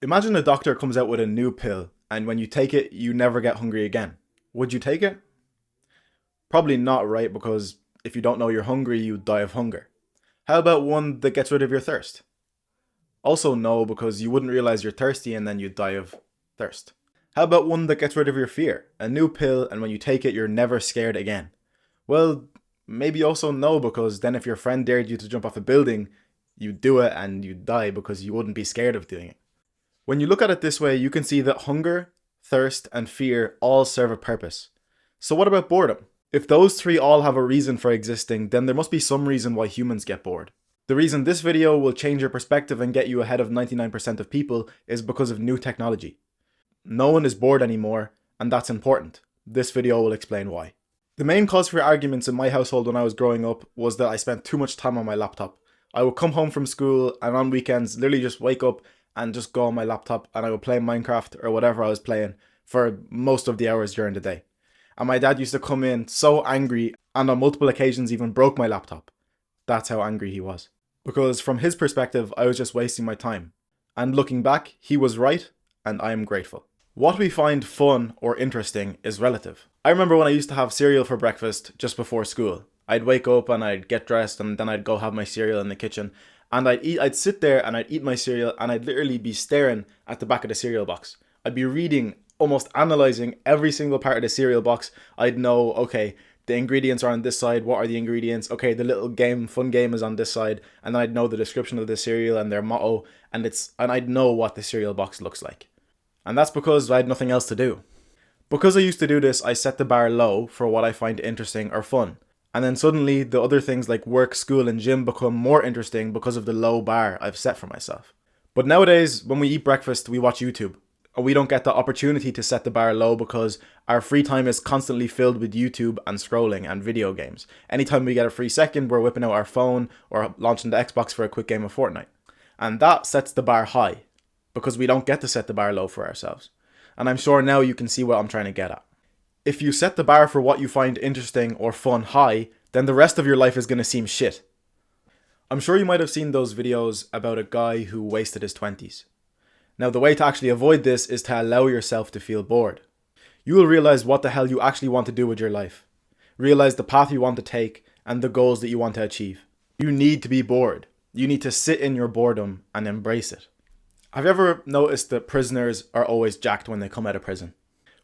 Imagine a doctor comes out with a new pill, and when you take it, you never get hungry again. Would you take it? Probably not, right? Because if you don't know you're hungry, you die of hunger. How about one that gets rid of your thirst? Also, no, because you wouldn't realize you're thirsty and then you'd die of thirst. How about one that gets rid of your fear? A new pill, and when you take it, you're never scared again. Well, maybe also no, because then if your friend dared you to jump off a building, you'd do it and you'd die because you wouldn't be scared of doing it. When you look at it this way, you can see that hunger, thirst, and fear all serve a purpose. So, what about boredom? If those three all have a reason for existing, then there must be some reason why humans get bored. The reason this video will change your perspective and get you ahead of 99% of people is because of new technology. No one is bored anymore, and that's important. This video will explain why. The main cause for arguments in my household when I was growing up was that I spent too much time on my laptop. I would come home from school and on weekends literally just wake up and just go on my laptop and I would play Minecraft or whatever I was playing for most of the hours during the day. And my dad used to come in so angry and on multiple occasions even broke my laptop. That's how angry he was. Because from his perspective, I was just wasting my time. And looking back, he was right and I am grateful. What we find fun or interesting is relative. I remember when I used to have cereal for breakfast just before school. I'd wake up and I'd get dressed and then I'd go have my cereal in the kitchen. And I'd sit there and I'd eat my cereal and I'd literally be staring at the back of the cereal box. I'd be reading, almost analysing every single part of the cereal box. I'd know, okay, the ingredients are on this side. What are the ingredients? Okay, the little fun game is on this side. And then I'd know the description of the cereal and their motto. And I'd know what the cereal box looks like. And that's because I had nothing else to do. Because I used to do this, I set the bar low for what I find interesting or fun. And then suddenly the other things like work, school and gym become more interesting because of the low bar I've set for myself. But nowadays, when we eat breakfast, we watch YouTube. And we don't get the opportunity to set the bar low because our free time is constantly filled with YouTube and scrolling and video games. Anytime we get a free second, we're whipping out our phone or launching the Xbox for a quick game of Fortnite. And that sets the bar high because we don't get to set the bar low for ourselves. And I'm sure now you can see what I'm trying to get at. If you set the bar for what you find interesting or fun high, then the rest of your life is going to seem shit. I'm sure you might have seen those videos about a guy who wasted his 20s. Now the way to actually avoid this is to allow yourself to feel bored. You will realize what the hell you actually want to do with your life. Realize the path you want to take and the goals that you want to achieve. You need to be bored. You need to sit in your boredom and embrace it. Have you ever noticed that prisoners are always jacked when they come out of prison?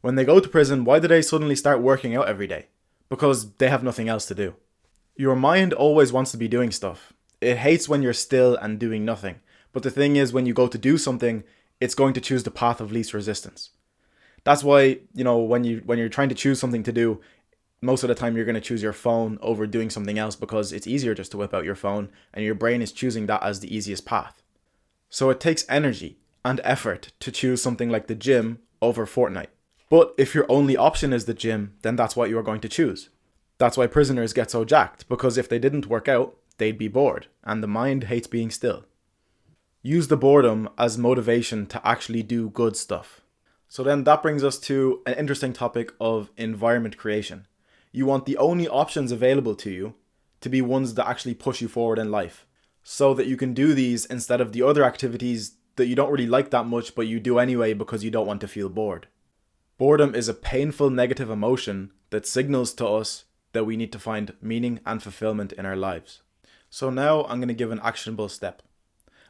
When they go to prison, why do they suddenly start working out every day? Because they have nothing else to do. Your mind always wants to be doing stuff. It hates when you're still and doing nothing. But the thing is, when you go to do something, it's going to choose the path of least resistance. That's why, when you're trying to choose something to do, most of the time you're going to choose your phone over doing something else because it's easier just to whip out your phone and your brain is choosing that as the easiest path. So it takes energy and effort to choose something like the gym over Fortnite. But if your only option is the gym, then that's what you are going to choose. That's why prisoners get so jacked, because if they didn't work out, they'd be bored, and the mind hates being still. Use the boredom as motivation to actually do good stuff. So then that brings us to an interesting topic of environment creation. You want the only options available to you to be ones that actually push you forward in life, so that you can do these instead of the other activities that you don't really like that much, but you do anyway because you don't want to feel bored. Boredom is a painful negative emotion that signals to us that we need to find meaning and fulfillment in our lives. So now I'm going to give an actionable step.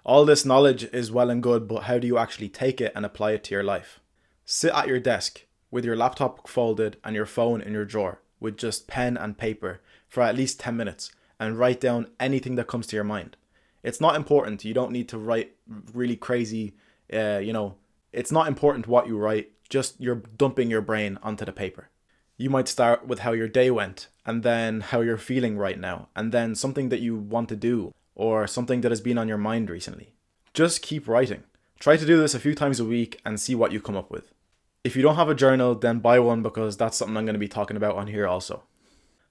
All this knowledge is well and good, but how do you actually take it and apply it to your life? Sit at your desk with your laptop folded and your phone in your drawer with just pen and paper for at least 10 minutes and write down anything that comes to your mind. It's not important. You don't need to write really crazy, it's not important what you write. Just you're dumping your brain onto the paper. You might start with how your day went and then how you're feeling right now and then something that you want to do or something that has been on your mind recently. Just keep writing. Try to do this a few times a week and see what you come up with. If you don't have a journal, then buy one because that's something I'm going to be talking about on here also.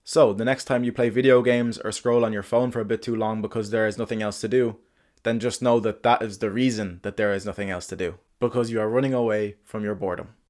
So the next time you play video games or scroll on your phone for a bit too long because there is nothing else to do, then just know that that is the reason that there is nothing else to do. Because you are running away from your boredom.